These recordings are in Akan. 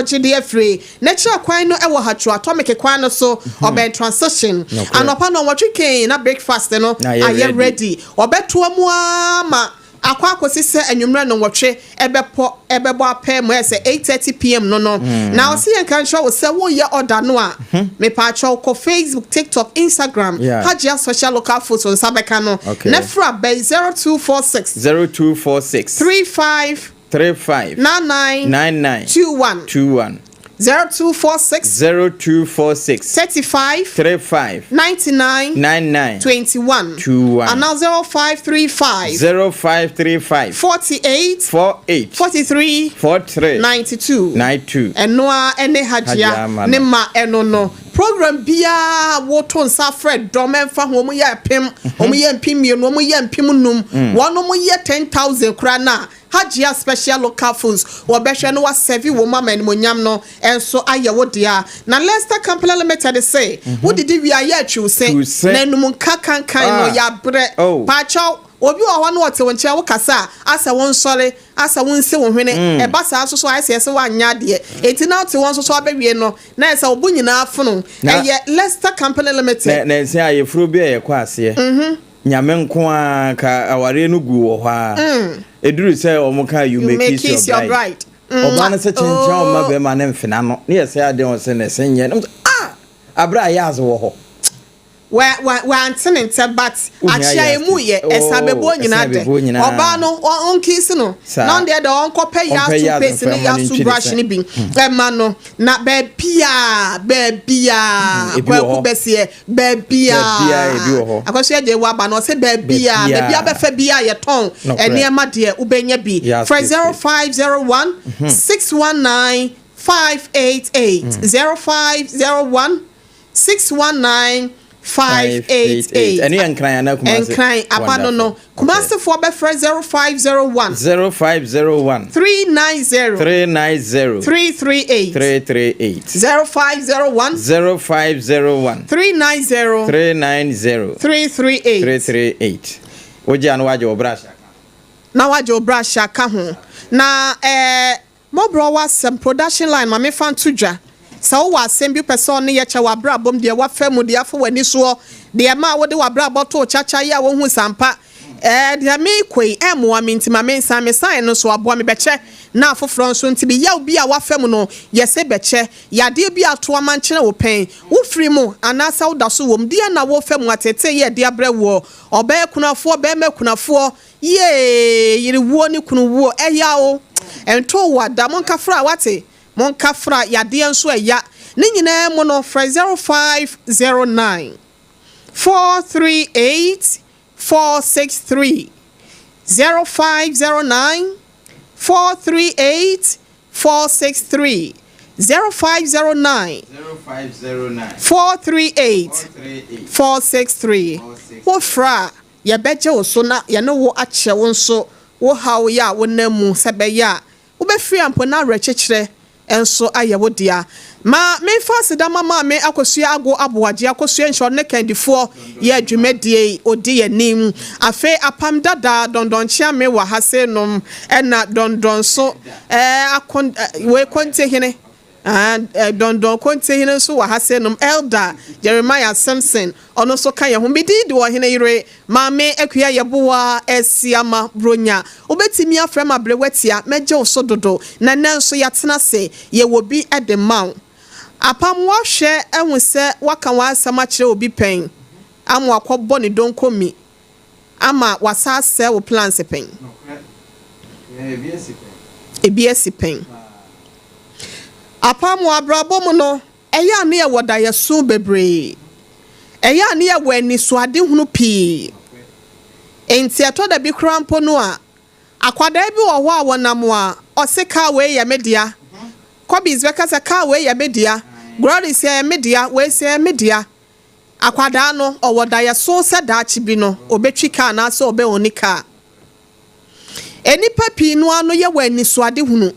Chidi free. Natural kwan no ewo hatcho atomic kwan no so oben transition. Anopa no watwe ken na breakfast no aye ready. Obeto amu ama akwa akosise enwumre no watwe ebebo apem mo ese 8:30 p.m. no. Now see and can show say wo ye order no a me pa cho ko Facebook, TikTok, Instagram. Hajia social local food so sabeka no. Nefra be 0246 35 99 21 0246 35 99 21 and now 0535 48 43 92 and noa ene hajia ne ma eno no program bia woton safred domen fa ho mo ye pem omo ye mpim ye no omo ye mpim num wono mo ye 10,000 kra na Hajia special local foods wo behwe no wa serve wo mama ni monyam no enso aye wo dia na Leicester Company Limited say wo didi wi aye atwu say na num kan no ya bre pacho obi wa ho no wote wonche wo kasa asa won sole asa won se won hwene e ba sa so ase wa anya de enti na wote won so abawie no na esa obu nyina afono eye Leicester Company Limited na ense aye furo bi e kwa ase nyame nko a ka aware no gu wo ha eduru say omuka you make it your bride oba na se chencha o ma be ma na mfina no na yesi ade on se na senye abra yaz wo ho we antinente but achia emu ye esabebo nyina de oba no on kiss no na de on kope ya to paste ni ya to brush ni bi ma no na bebia kwaku besie bebia akoso je wa ba no se bebia be fa bia ye ton ene ma de ubenya bi for 0501 619 588 0501 619 588 and you cry na kuma and cry apano no kumase for be 0501 390 338 0501 390 338 oje anu waje obrasha na waje obrasha ka ho na M궈BORහැ ASEM production line ma me fan tudwa so wa assemble person ne ye cha wa bra bom de wa famu de afo wani so de ma wo de wa bra boto chacha ya wo hu sampa de me kwei emwa mintima me nsa me sign no so abo me beche na afofro nso ntibi ya obi a wa famu no ye se beche ya de bi ato amankyere wo pen wo firi mu anasa wo da so wom de na wo famu atete ye de abra wo oba kunafo be me kunafo ye yiri wo ni kunu wo eya o ento wa da mon kafra wate mon kafra ya de enso ya ni nyina mo no 0509 438 463 0509 438 463 0509 438 463 wo fra ya beje wo so na ya no wo ache wo nso wo hawo ya wo namu sebe ya wo be free ampo na rechechire enso ayewo dia ma me fast da mama me akosua ago aboaje akosua nso ne kandifo ye adwumadie odi yanim afe apam dada dondonchia me wa hase nom ena dondon so we konte hene dondon konte hene so wa hase nom elder Jeremiah Simpson ono so kan ye ho bididi wo hene yire ma me akua yeboa esiama bronya obetimi afrem abrewatia meje osododo na nanso yatena se ye wo bi edemaw apam wa hwe ehun se waka wa asama kire obi pen am akobọ ne donko mi ama wasa se wo plans pen ebiesi pen apam wa brabo mu no eya ne ye woda ye so bebre eya ne ye wani so ade hunu pi enti atoda bi krampo no a akwada bi wo ho a wonam a oseka we ye media Kobi's bekasa ka we ya media glory say media we say media akwada no owoda ya so se daachi bi no obetwi ka na so obe onika enipa pi no ano ye wani so ade hunu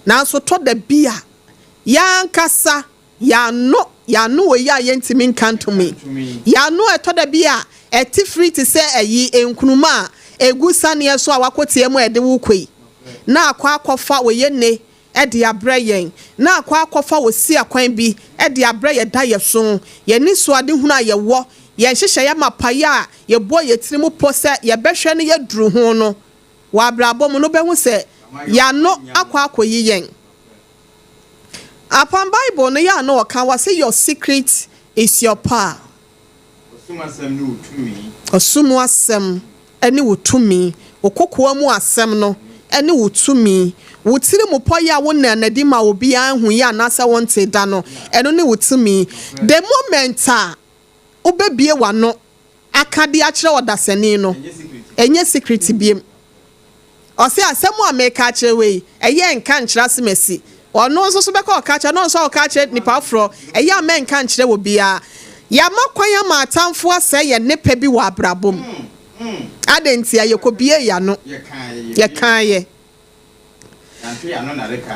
na so to da bia ya nkasa ya no we ya yentimi nkantumi ya no eto da bia eti free to say ayi enkunuma egusa ne so awakotie mu ede wo kwei na akwa akofa we ye ne e de abrɛ yɛn na akwa akɔfa wɔ si akwan bi e de abrɛ yɛ da yɛ so yɛ ni so ade hunu a yɛ wɔ yɛn hyehyɛ yɛ mapaya a yɛ bɔ yɛ tiri mu pɔ sɛ yɛ bɛhwɛ ne yɛ duru ho no wɔ abrabɔ mu no bɛhu sɛ yɛ no akɔyi yɛn upon Bible no ya no ka wa say your secret is your power osumu asem eni wotumi okokoa mu asem no eni wotumi wotiri mu poya wo na nadi ma obi anhu ya na se wonte da no eno ne wotumi the moment a obebie wa no akade a kire odasani no enye secret biem o se asem a meka kire we eye nka nkira semesi ono nso so beka okache no nso okache nipa afro eya men kan kire wo bia ya makwan ma atamfo ase ye nepa bi wa abrabom adentia ye ko bie ya no ye kan ye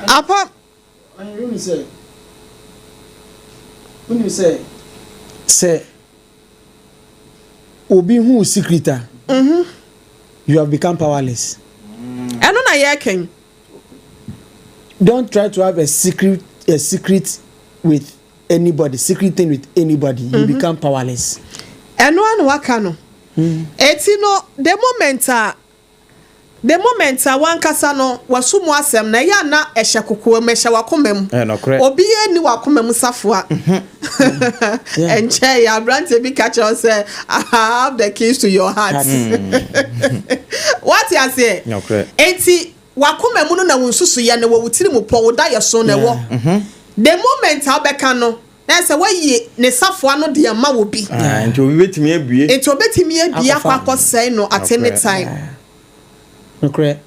apa when say obi hu secret you have become powerless eno na ye ken. Don't try to have a secret with anybody, secret thing with anybody. You become powerless. Eno anu waka no. Eti no the moment wan kasa no wasumu asem na ya na ehye kokko mehye wakomam. Obi eni wakomam safoa. Enche ya brante bi catch us say I have the keys to your heart. What you say? Eti wakoma mu no na wonsusu ye ne wo wutiri mu po wo da ye so na wo the moment abeka no na say wayi ne safoa no de ama wo bi nti obi betimi abie akwa no at any time okay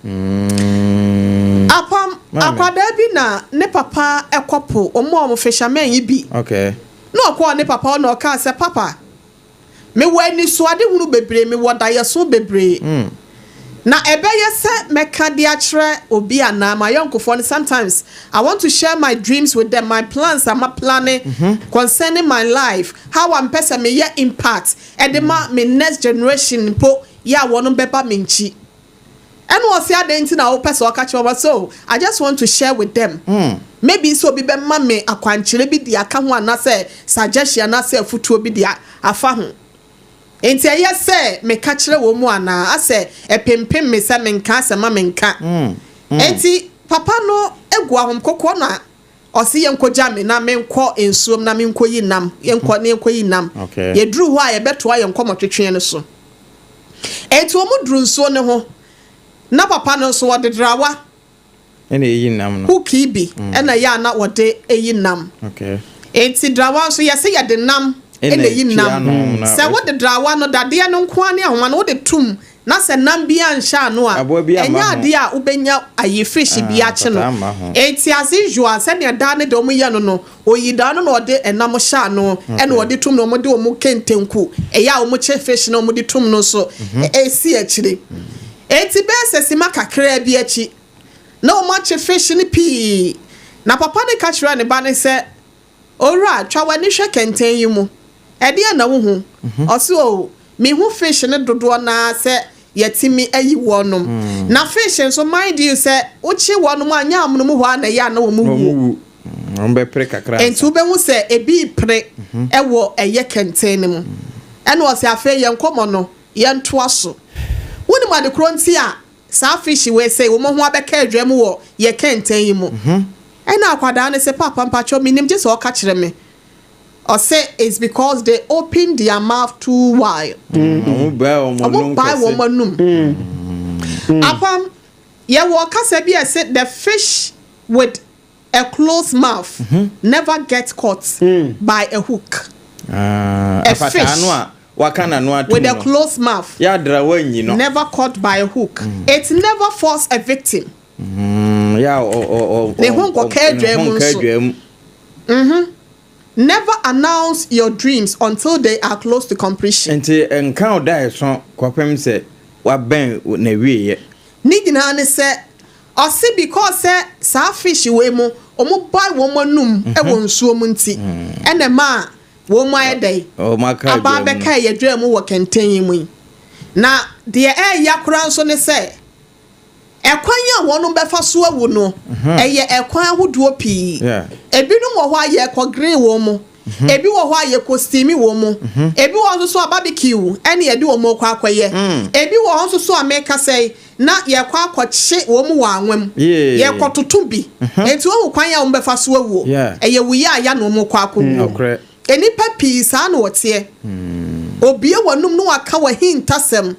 apam akwada bi na ne papa ekopo omo fisherman yi bi okay no okwo ne papa no ka say papa me wani so ade hunu bebre me wo da ye so bebre na ebeye se meka de akere obi ana my yonkofo sometimes I want to share my dreams with them, my plans I'm planning concerning my life, how I'm person me ye impact and me next generation po ya wono beba me nchi and was ya den na o person catch over so I just want to share with them maybe so bi be ma me akwankyere bi dia ka ho ana se suggestion na se futuo bi dia afa ho enti aye se me ka kire wo mu ana ase epempem me se me nka ase ma me nka enti papa no egu ahom kokko na osi ye nkoja me na me nko ensuom na me nko yi nam ye nko ne nko yi nam ye duru ho a ye beto aye nko motwetwe ne so enti o mu duru nsuo ne ho na papa no so wode drawa ene yi nam no huki bi ena ya na wode eyi nam enti drawa so ye se ye de nam ene yi nam se wode drawa no dade no nko ane ahoma no wode tum na se nam bia nsha no a enya ade a ubenya aye fish bia che no enti as usual se ne da ne de omu ye no no oyi da no ode enam sha no ene ode tum no omu de omu kentenku eya omu che fish no omu de tum no so esi akire enti be sesi makakra bi achi na omu che fish ni pi na papa ne ka kira ne ba ne se ora twa wani hwe kenten yi mu ede na wo hu oso me hu fish ne dodo na se yetimi ayi wonom na fish so mind you say uchi wonom anya amno mu ho na ya na wo mu ombe pre kakra entu be hu se ebi pre ewo eye kenten mu ene o se afa ye nkomo no ye nto aso woni ma de kronti a sa fish we say wo mo ho abeka adwam wo ye kenten yi mu ene akwada ne se papa mpacho minim je so ka kire me or say it's because they open their mouth too wide. Apam, ye waka sebi I said the fish with a closed mouth never gets caught by a hook. A fish with a closed mouth never caught by a hook. It never forced a victim. Never announce your dreams until they are close to completion. Enti enka oda so kwapem se wa ben na wiye. Ni gina ne se o se because se sa fish we mu omo buy wo manum e wo nsuo mu nti ene ma wo mu ayedai o maka aba be kai yedwa mu wo kenten mu na de e yakura nso ne se ekwan ya wonu befa so awu no eye ekwan ahodo pii ebinum wo ho aye ko green wo mu ebi wo ho aye ko steamy wo mu ebi wo so barbecue ene ye de wo mo kwa akoye ebi wo so ameka say na ye kwa akɔkye wo mu wa anwam ye kɔtoto bi enti wo kwan ya wo befa so awu eye wuye aya no mo kwa akonu enipa pii saa na wote obie wonum no aka wa hintasem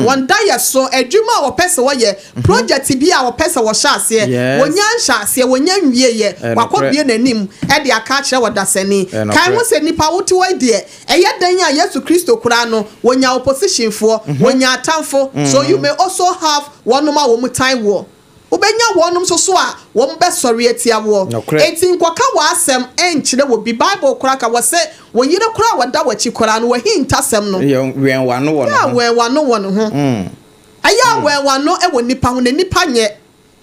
won da ye so adwuma wo pese wo ye project bi a wo pese wo sha ase wonya nsha ase wonya nwie ye wakobie nanim e de aka kire wo dasani kan wo se nipa wote wo de eye dan a Yesu Kristo kura no wonya opposition fo wonya atamfo so you may also have one ma wo mu time war ubenya wonum so a wo mbe sori atia wo enti nkoka wa asem enkyire wo bi Bible kura ka wo se wo yire kura wada wachi kura no wo hintasem no wen wano wo no ya wen wano wo no ho aya wen wano e wo nipa ho ne nipa nye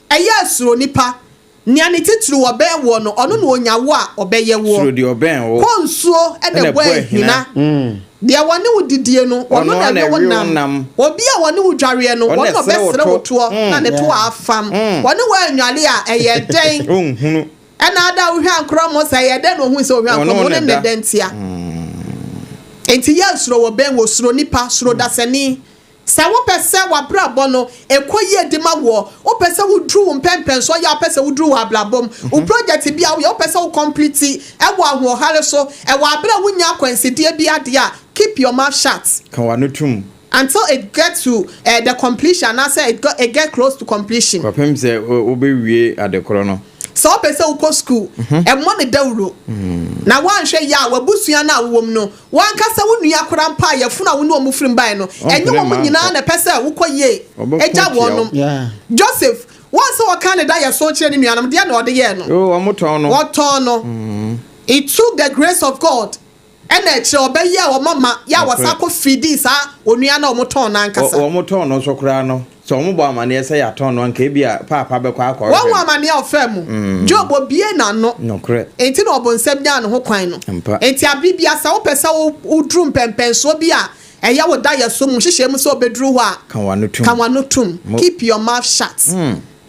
aya asuro nipa nia ne titru wo be wo no ono no onyawo a obeye wo suro di oben wo konsuo e de bo ahina dia wone wudidie no ono na ne wonam obi a wone wudware no wone obesere woto na ne to afam wone wa anwale a eye den ohunu ena ada wo hwan kromo say eye den ohun say ohwan kromo ne dentia enti ya suro wo ben wo suro nipa suro dasani sa wo pese wa brabo no ekoye de ma wo pese wo dru wo pempen so ya pese wo dru wo ablabom wo project bia wo pese wo complete e wo aho hare so e wo abra wo nya kwansidie bia de a keep your mouth shut kan wa no tum until it gets to the completion. I say it get close to completion. Papa say obewie adekoro no. So pese uko school e mo ne dawro. Na wan hwe ya wabusua na wom no. Wan kasa wo nua kora mpa ye funa wo ne omu firim ban no. Enye wo nyina na pese ukoye. Eja wonom. Joseph once o Canada ye so kire ne nuanam de na ode ye no. Oh, amoton no. Woton no. It took the grace of God. Ene che obeye o mama ya wasako fidi sa onua na omoton na nkasa. Omoton no so kora no. So ombo amane say aton no nka bia papa be kwa akọ. Wan amane ofem. Job obie na no. No correct. Enti no obonsem nya no ho kwan no. Enti abibia sa wo pese wo udrum pempenso bia eya wo da yeso mu hihye mu so obedru ho a. Kan wano tum. Keep your mouth shut.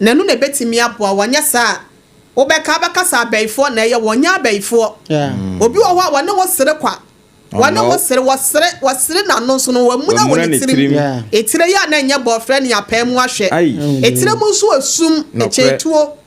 Na no na betimi aboa wanya sa obeka sa abaifo na eye wonya abaifo obi wo ho a wone wo sere kwa wane wo sere na no so no wamu na woni tirim etire ya na nya boyfriend ya pam ahwe etire mu so asum echetuo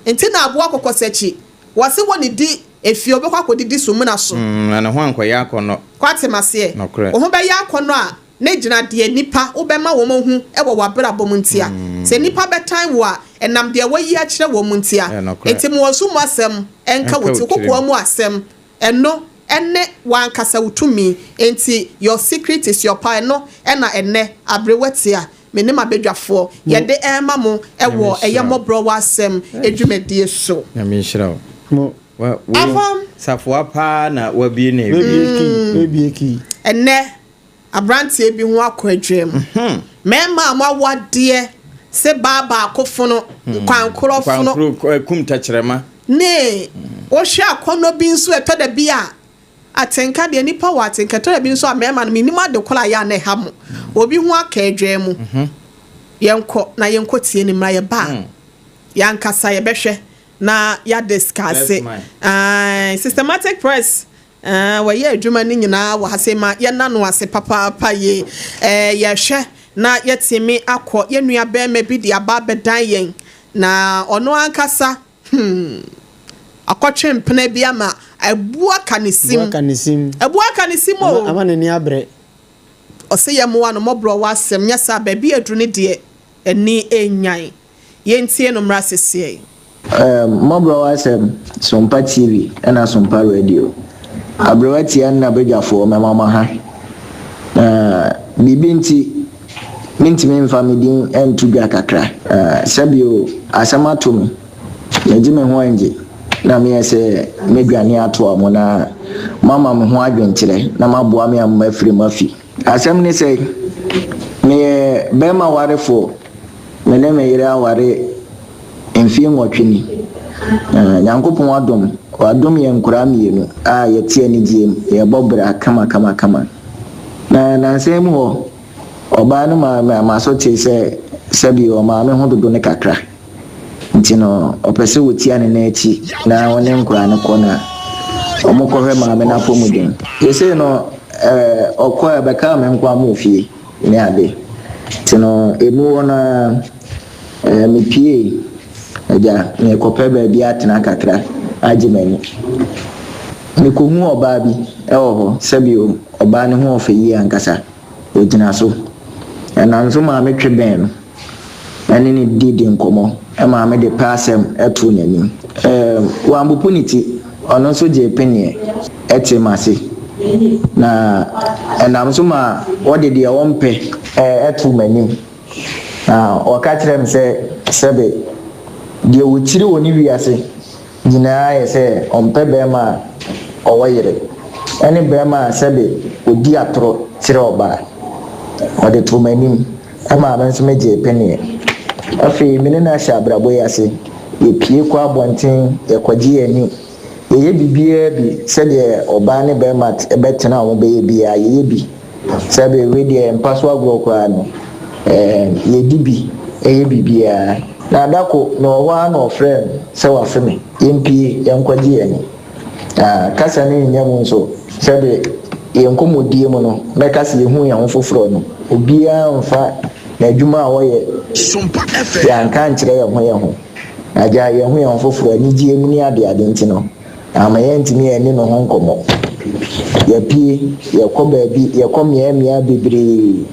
enti na abo akokosachi wase woni di efi obekwa akodidi sumu na so na ne ho ankoya akono kwate mase wo ho be ya akono a na gina de nipa wo be ma wo mahu e wo wabra bomuntia se nipa be time wa enam de wayi a kire wo muntia enti mo wasu mu asem enka woti kokko mu asem eno ene wan kasa utumi enti your secret is your power no ena ene abrewatia menim abedwafo ye de ema mo ewo M궈BORහැ asem edwumedie so na me nhira mo afam safo pa na wabie na ebieki ene abrantie bi ho akwadwam mema amawade se baba akofono kwankorofo kum tachrema ne o hwe akono bi nso etoda bi a atenka de nipa wa atenka etoda bi nso a mema no minima de kola ya na ha mo obi ho akadwam yenko na yenko tie ni mra ye ba yankasa ye behwe na ya discuss systematic press wa ye adwuma ni nyina wa hasema ye nano ase papa ye ye hwe na yetimi akọ ye nua be ma bi de aba bedan yen na ono ankasa akọtwe mpena bi ama abua kanisim o amane ni abre ose ye mo M궈BORහැ asem nya sa ba bi adru ne de ani enyan ye ntie no mra sese MĽBORහැ asem SOMPA TV and SOMPA radio abrewati an na bedwafo mama ha bibinti minti memfa medin entu dwa kakra sabio asamatum yagime ho anje na me se medwane ato amona mama me ho adwenkyere na maboa me am afiri mafi asem ne se me bema warefo me ne me yire aware emfie nwotweni nyankopon wadom ye nkura mienu a yetie ni diem ye bobra kama na nsem ho oba no ma so che se sabi o maame ho dodo ne kakra nti no opese wotia ne na echi na wone nkura ne kona omukɔhwɛ maame na pomuden yese no okɔ bɛka me nkwa mu fie ne ade nti no emu wona me pie aja me kɔpɛ ba bi atena kakra agimani me kohu oba bi ɛwɔ hɔ sabi o oba ne ho ofe yi ankasa ogina so ɛna nso maame tweben no ɛne ne didi nkomo maame de pasem ɛto n'anim wambupuniti ɔno nso gye penie ɛte mase na ɛnam so ma wɔde de wɔmpɛ ɛto m'anim na ɔka kyerɛ m sɛ sɛbe deɛ wɔkyiri wɔ ne wiase nyinaa yɛ sɛ ɔmpɛ bɛrima a ɔwɔ yere ɛne bɛrima a sɛbe ɔdi atoro kyerɛ ɔbaa ɔde to m'anim maame nso megye penie afei mene na ahyɛ abrabɔ yi ase yɛpie kɔ abɔnten yɛkɔgye ani yɛyɛ bibiara bi sɛdeɛ ɔbaa ne bɛrima ɛbɛtena a wɔbɛyɛ biara yɛyɛ bi sɛbe wedeɛ mpa so agorɔ koraa no yɛdi bi ɛyɛ bibiara na adako na ɔwɔ na ɔfrɛ sɛ wafe me yɛmpie yɛnkɔgye ani kasa ne nyɛ mu nso sɛbe yɛnkɔmmɔdie mu no mɛka sɛ yɛhu yɛn ho foforɔ no obiara mfa na adwuma a wɔyɛ yɛanka nkyerɛ yɛn ho agya yɛn ho yɛn foforɔ anigye mu ne ade nti no ama yɛntimi yɛne no ho nkɔmmɔ yɛpie yɛkɔ baabi yɛkɔ mmeammea bebree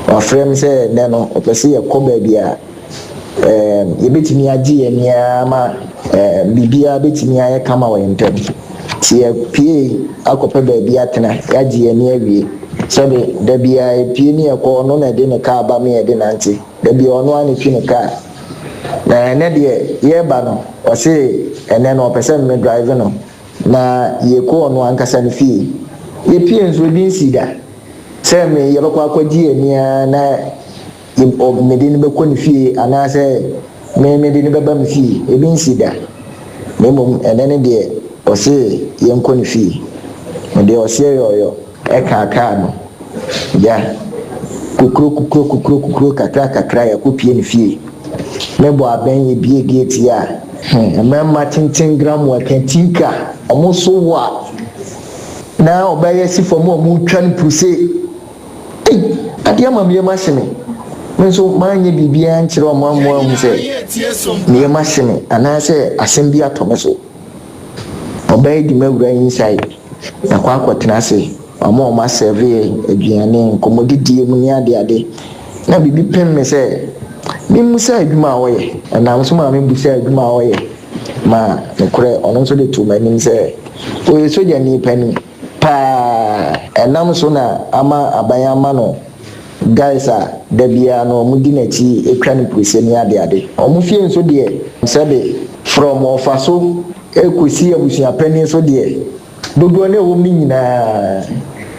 wafrɛ m sɛ nɛ no ɔpɛ sɛ yɛkɔ baabi a yɛbɛtumi agye yɛn nneɛma ma biribiara bɛtumi ayɛ kama wɔ yɛn ntam nti yɛpie akɔpɛ baabi atena yɛagye yɛn awie sɛbe da biara yɛpie ne yɛkɔ ɔno na ɛde ne kaa ba me yɛde nante da biara ɔno a ne twi ne kaa na ɛnɛ deɛ yɛba no ɔse ɛnɛ no ɔpɛ sɛ me drive no na yɛkɔ ɔno ankasa no fie yɛpie nso bi nsi da sɛ me yɛbɛkɔ akɔgye ania na mede ne bɛkɔ ne fie anaasɛ mede ne bɛba me fie ebi nsi da na mmom ɛnɛ no deɛ ɔse yɛnkɔ ne fie deɛ ɔse yɔyɔ ɛkaakaa no ya kukuro kakra yɛkɔ ne fie mebɔ abɛn yɛ bie gate ya mɛma tenten gram wa kantinka ɔmo so wa na ɔbɛyɛ si fam ɔmo twa no puse adeɛ ma me machine me nso maanyɛ biribiara nkyerɛ ɔmo amoa hu sɛ me machine anaasɛ asɛm bi atɔ me so ɔbɛyɛ di mawura inside na kɔ akɔtena ase ɔmo asɛve aduane nkɔmmɔdidie mu ne ade na biribi pɛm me sɛ memusa adwuma a wɔyɛ ɛnam so ma mebusa adwuma a wɔyɛ ma nokorɛ ɔno nso de to m'anim sɛ ɔyɛ sogya nipa nim paa ɛnam so na ama aban ama no guys a da biara no ɔmo di n'akyi atwa ne pusie ne ade ɔmo fie nso deɛ sɛbe from ɔfa so ɛkɔsi abusuapɛni so deɛ dodoɔ ne ɛwɔ mu nyinaa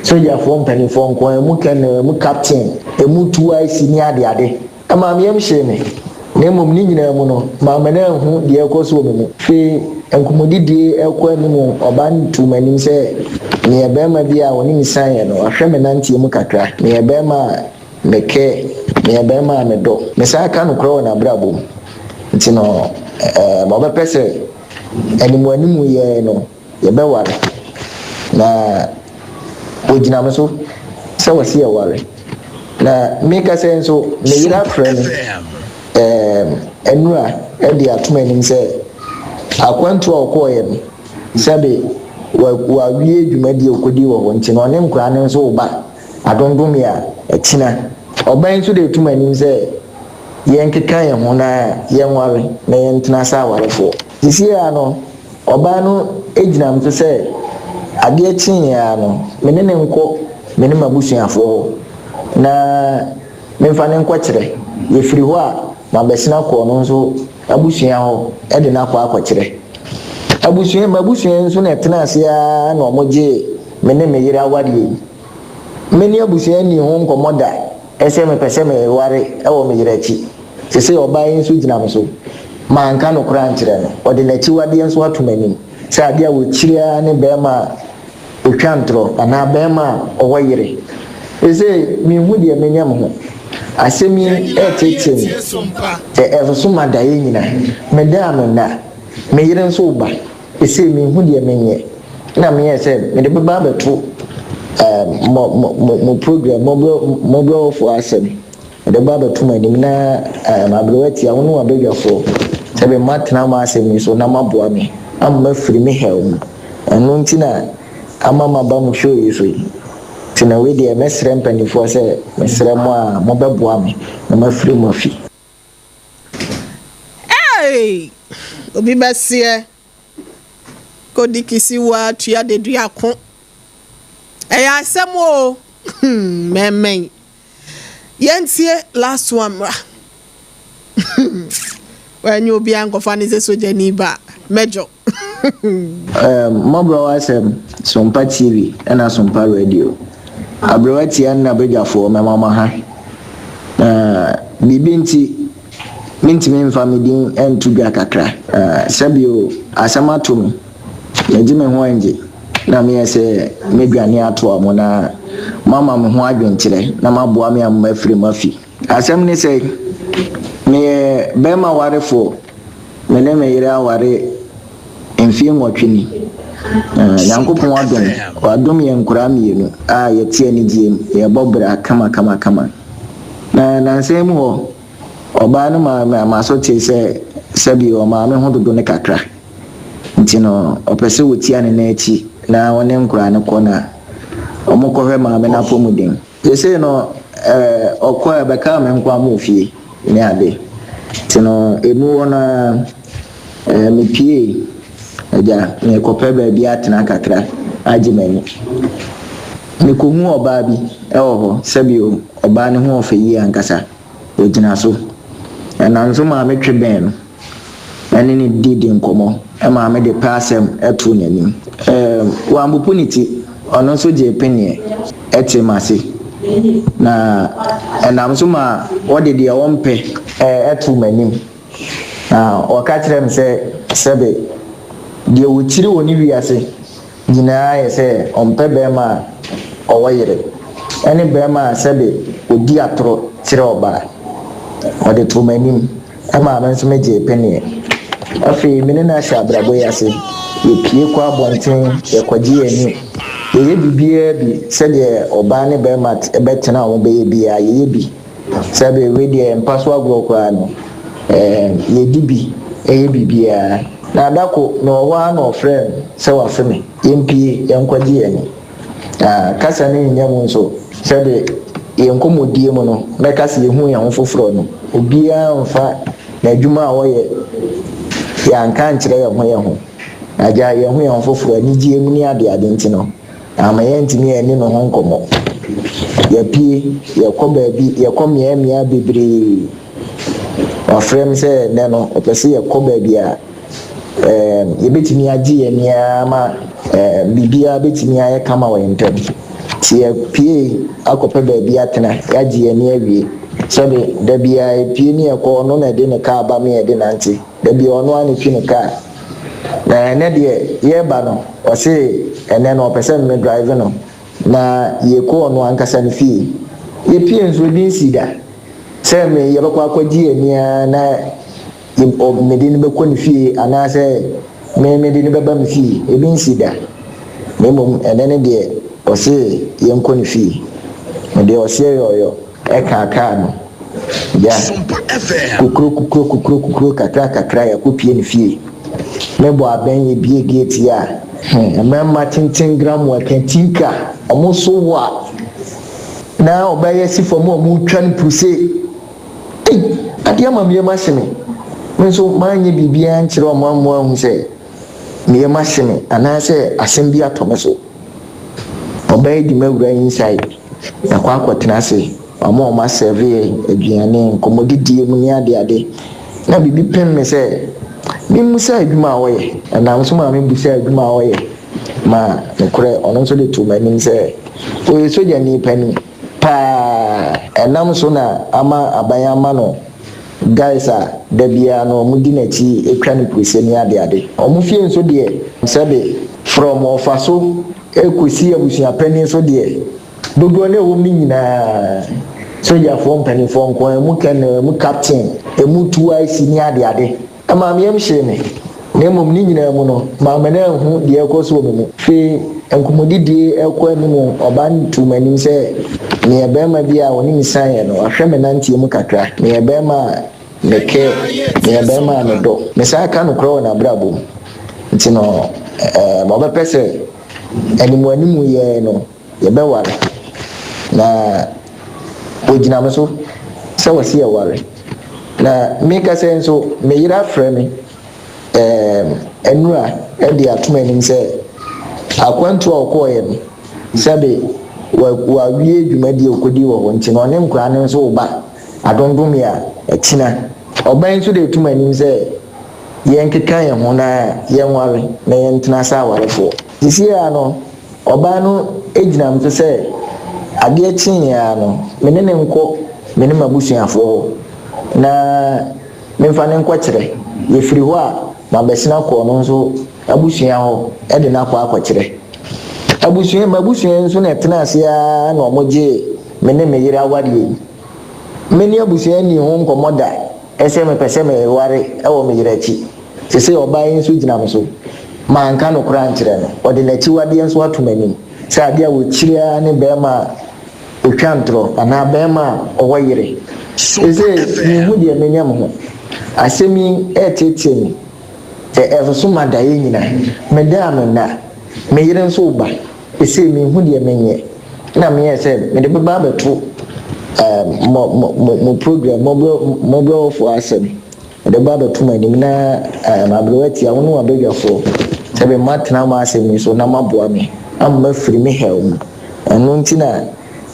sogyafoɔ mpanimfoɔ nkɔn emu kɛnɛ emu captain emu tuwaisi ne ade maame yam hyɛ me na mmom ne nyinaa mu no maame na ho deɛ ɛkɔ so wɔ mu fee nkɔmmɔdidie ɛkɔ anim ɔba ntu m'anim sɛ neɛ bɛrima bi a wɔne me saeɛ no ahwɛ me nanteɛ mu kakra neɛ bɛrima a mekɛ neɛ bɛrima a medɔ me saa ka nokorɛ wɔ n'abrabɔ mu nti no ma ɔbɛpɛ sɛ animuanimu yɛ no yɛbɛware na wɔgyina me so sɛ wɔsi yɛware na meka sɛ nso me yira frɛ no enura ɛde atoma anim sɛ akwantu a ɔkɔɔyɛ no sɛbe wawie dwumadie okodi wɔ hɔ nti na ɔne nkora ne nso woba adondom a ɛkyina ɔban nso de atoma anim sɛ yɛnkeka yɛn ho na yɛnware na yɛntena sɛ awarefoɔ sisi a no ɔbaa no gyina m so sɛ adeɛ kyee a no mene ne nkɔ mene m'abusuafoɔ na memfa ne nkɔkyerɛ yɛfiri hɔ a mabɛsena kɔɔ no nso abusua hɔ ɛde no akɔ akɔkyerɛ abusua nso na ɛtena ase a na ɔmogye mene me yere awadeɛ mene abusua ni ho nkɔmmɔ da ɛsɛ mepɛ sɛ meware ɛwɔ me yere akyi sɛ sɛ ɔbaa nso gyina me so manka no koraa nkyerɛ no ɔde n'akyi wadeɛ nso ato m'anim sɛ adeɛ a wɔkyiriaa ne bɛrima a ɔtwa ntorɔ anaa bɛrima a ɔwɔ yere ɛsɛ mehu deɛ menyam ho asemi etete so madaye nyina meda amena me yire nso ba ese mi hu de menye na me yese me de baba beto mo program M궈BORහැ ASEM de baba beto mani na mabrowati awonu abedwafo sebe matna ma asem so na maboa me amma firi me helm eno ntina amama ba mu show yi so tina we de mesre mpanifo se mesre mo a M궈BORහැ me na mafiri mo fi obi basie kodi kisi wa tua de dua ko eya asem o memen yentie last one ra when you be ankofa ni se soja ni ba mejo MĽBORහැ ASEM SOMPA TV and SOMPA Radio abrewati na bedwafo mama ha bibinti minti MǳBORහැ entubia kakra sabio asamatomi MǳBORහැ na me se medwane ato amona mama me ho adwenkyere na maboa me am afiri mafi asem ni se me bema warefo me le me yira ware emfie nwotweni yankopon wadom ye nkura mienu a yetie ni diem ye bobra kama na nsem ho oba no ma so tie se sabi o ma me ho dodo ne kakra ntino opese wotia ne na echi na wone nkura ne kona omokohwe ma me na pomuden yese no okwa beka me nkwa ma ofie ne ade tino emu wona me pie aja me kope ba bi atena kakra agimani me ko hu oba bi ho sabi oba ne ho ofayi ankasa ogina so na nso ma me tweben no ene ni didi nkomo ma me de pasem eto nani wambupuniti ono so je penie etemase na enam so ma wode de wompe eto manim na okatrem se sebe de wotiri woni wiase nyina ye se ompe be ma owoyere ene be ma sebe odi atro tire oba wode to manim ama man so meje penie afi menena sha brabo yase yepie kwa abonten yekwagi ani ye bibia bi sede oba ne be mat ebetena wo be bia ye bi sebe we de empaso agro kwa no ye dibi bibia na dako no wa no friend se wa feme yempie yenkwagi ani kasa ne nyam nso sebe yenkomodie mu no mekase ye hu yan foforo no obia mfa na adwuma a wo ye ya nka nkyere ye ho aja ye hu yan foforo ani gie mu ni ade ntino ama ye ntimi ani no ho nkomo ya pie ye ko baabi ye ko mia bebre wa frem se ne no opese ye ko baabi a ye betimi agi ye nia ma bibia betimi aye kama wa ntem ti ye pie akope baabi atena ya gi ye nia wie sabe da bia pie ni e ko no na de ne ka ba me ye de nanti da bia ono ani twi ne ka na ene de ye ba no o se ene no pese me drive no na ye ko ono ankasa ne fie ye pie nso din sida se me ye bakwa akwaji enia na ye o medin be ko ne fie ana se me medin be ba me fie e bin sida me mom ene ne de o se ye nko ne fie me de o se yoyo e ka no ya kukuru kakra ya kopie ne fie mebo aben ye bie gate ya emma tintin gram wa kantinka omo so wa na obaye sifom omo twan puse ade ama me machine nso manye bibia nkyere omo ahu se me machine ana se asem bi atomeso obaye di mawura inside na kwa kwatena se omo ma serve aduane nkomodidie mu ni ade na bibi pen me se mi musa adwuma awoye na nso ma mi busa adwuma awoye ma nkure ono nso de to manim se o yeso ja ni pani pa enam so na ama abayama no guys a dabia no mudi na chi etwa ne kwese ni ade omo fie nso de sebe from ofaso ekosi abusua pani nso de dodo ne wo mi nyina soja for mpanimfoɔ nko emu kɛnɛ emu captain emu tuwa esi ni ade maame yam hyɛ me na mmom ni nyinaa mu no maame na hu deɛ ɛkɔ so wɔ mu fe nkomodidie ɛkɔ anim ɔba ntu manim sɛ ne ɛbɛma bi a wɔne misan no ahwɛ me nantie mu kakra ne ɛbɛma meke ne ɛbɛma me dɔ me saa ka no korɔ na brabo nti no ma ɔbɛpɛ sɛ animu yɛ no yɛbɛware na ogyina me so sɛ wɔsi yɛware na meka sɛ nso meyira frɛ me enura ɛde atoma anim sɛ akwantu a ɔkɔɔyɛ no sɛbe wawie dwumadi okodi wɔ hɔ nti na ɔne nkora ne nso woba adondom a ɛkyina ɔban nso de atoma anim sɛ yɛnkeka yɛn ho na yɛnware na yɛntena sɛ awarefoɔ sisi a no ɔbaa no gyina m so sɛ adeɛ kyee a no mene ne nkɔ mene m'abusuafoɔ na memfa ne nkɔkyerɛ yɛfiri hɔ a mabɛsena kɔɔ no nso abusua hɔ ɛde no akɔ akɔkyerɛ abusua nso na ɛtena ase a na ɔmogye mene me yere awareɛ mene abusua ni ho nkɔmmɔ da ɛsɛ mepɛ sɛ meware ɛwɔ me yere akyi sɛ sɛ ɔbaa nso gyina me so manka no koraa nkyerɛ no ɔde n'akyiwadeɛ nso ato m'anim sɛ adeɛ a wɔkyiriaa ne bɛrima a ɔtwa ntorɔ anaa bɛrima a ɔwɔ yere ɛsɛ mehu deɛ menyam ho asɛm yi ɛɛteetee me ɛsoso ma da yɛ nyinaa meda a mena me yere nso woba ɛsɛ mehu deɛ menyɛ na meyɛ sɛ mede bɛba abɛto mo program M궈BORහැ asɛm mede ba abɛto m'anim na mabrɛwati a wo ne wabɛdwafoɔ sɛ bɛ matena ma asɛm yi so na maboa me amma firi me hɛw mu ɛno nti na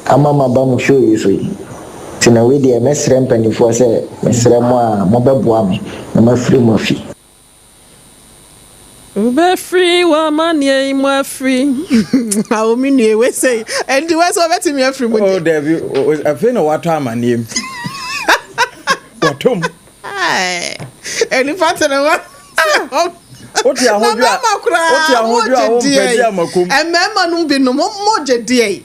ama maba mo show yi so yi nti na wei deɛ mɛsrɛ mpanimfoɔ sɛ mɛsrɛ mo a mobɛboa me na mafiri mo afi free woman ye mo free how many we say and the words of it me free oh Debbie I feel no what time name watom any pattern what you hold you amakum and mema no bi no mo jedie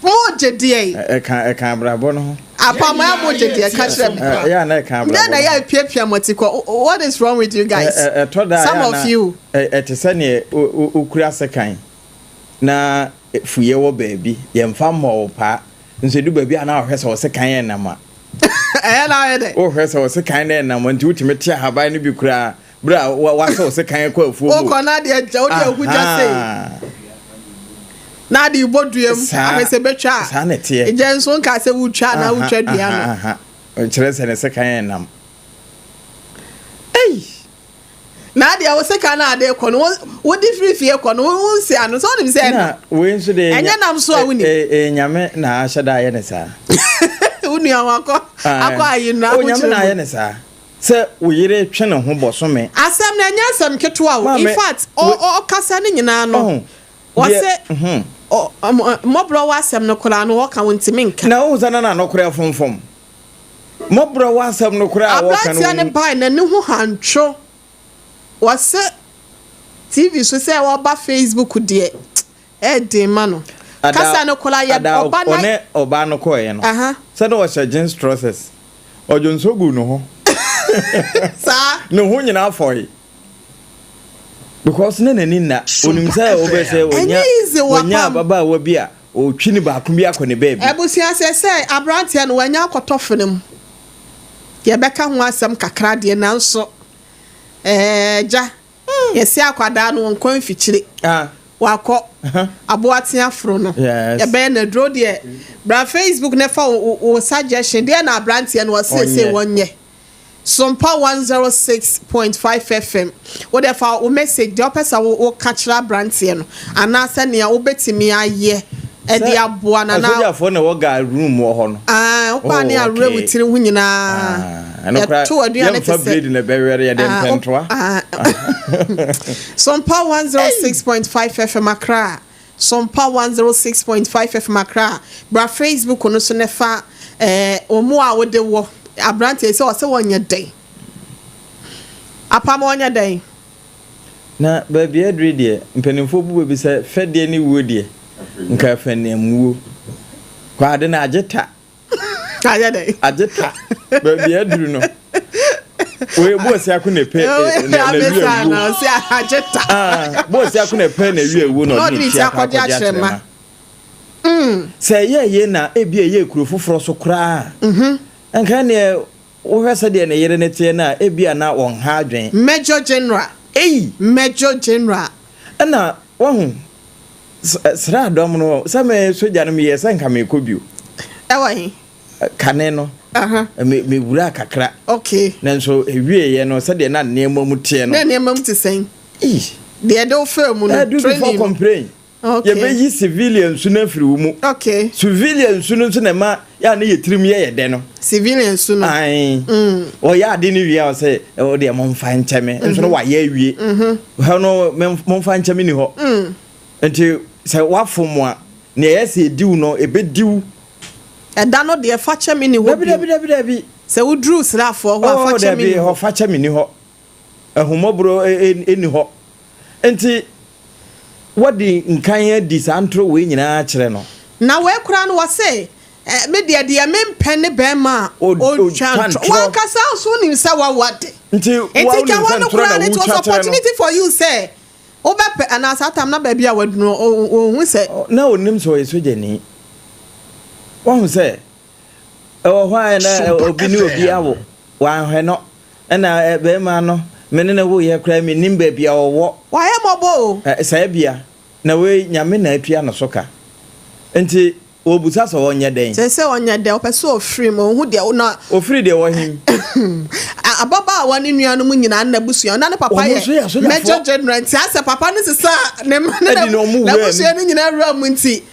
e kan brabo no apama mo jedie ka kire yeah na kan brabo na ya piapia motiko what is wrong with you guys some of you it is any ukura sekan na fuye wo baabi ye mfa mo pa nso du baabi ana ohwese wo sekan ye na ma na ye de ohwese wo sekan na na mo nti utimi tia haban no bi kura bra wa so sekan kwa afuo o ko na de agya o de ahugya sei na di boduem amese betwa sa na tie ejenso nka se wutwa na wutwa dua no kire se ne sekan nam na dia wo sekan na ade ko no wo di free fie ko no wo nsi ano so nim se na we nso de enya nam so a woni nyame na ahyeda ye ne sa uni awako ayi na o nyame na ye ne sa se wo yire twe ne ho bosome asem na enya asem ketewa wo in fact o kasa ne nyina no wo se M궈BORහැ asɛm no kora no wɔka wontimi nka na wo sana na no kora fonfom M궈BORහැ asɛm no kora wɔka no abratia ne bai na ne ho hantwo wɔse TV so sɛ wɔba Facebook de ɛde ma no kasa no kora yɛ ɔba na one ɔba no kɔɛ no sɛ no wɔhyɛ jeans trousers ɔjonso gu no ho sa ne ho nyina afɔe because nani na onim say obese onya baba wa bi a o twini ba ko bi akọ ne baby ebusia se abrante no wanya akotofenem ye beka ho asem kakra de nanso ja yesi akwada no nkon fikyire wakọ aboate afro no ye be na dro de bra Facebook ne fa o suggestion de na abrante no se wonye SOMPA 106.5 FM. Whatever o message the person wo catchra brantie no anasa ne a obetimi aye e de aboa na na so for na wo ga room wo ho no o pa ne a rew tiri ho nyina no kra to aduane te se na bewere ye dem pentoa SOMPA 106.5 FM Accra SOMPA 106.5 FM Accra bra Facebook no so ne fa omo a wo de wo abrante se o se wonya den apam wonya den na baby adri de mpanimfo bu bi se fede ni wuo de nka fane amuwo kwa de na ageta ayede ageta ba bia duru no we boss ya ko ne pe na wiawu na si ageta boss ya ko ne pe na wiawu no ni tia akwaja trema say ye na ebia ye kuro foforo so kra anka ne wo hwese de ne yere ne tie na ebia na won ha adwen Major General na wo sra dom no same soja no me ye sanka me kobio ewa kane no me wura kakra okay nanso ewie ye no se de na nneema mu tie no na nneema mu te sen de do film no training complain okay ye be yi civilians na firi wo mu okay civilians no so na ma ya na ye tirim ye de no civilians no ai o ya de ni wie o se o de mo mfa ncheme nso no wa ya wie ha no mo mfa ncheme ni ho enti se wa fomo a na ye se diu no e be diu da no de fa cheme ni ho bi se wo dru srafo ho fa cheme ni ho fa cheme ni ho ahumobro eni ho enti wadi nkanye di santro we nyina kire no na we kura no wase me de mempe ne be ma o chantro wan kasa so ni se wa wade enti ka wan kura ne to opportunity for you say obepe ana satam na ba bia waduno hu se na onim so yeso jeni wan se hwan na obi ni obi awo wan hwe no na be ma no mene na wo ye kra mi nimba bia wo wa ye mobo sa bia na we nyame na atua no soka enti obusa so wonye den se wonye den opeso ofiri mo hu de na ofiri de wo him ababa wa ni nuanu mu nyina na busuya na ne papa ye Major General ti ase papa ne sisa ne na busuya ni nyina ra mu nti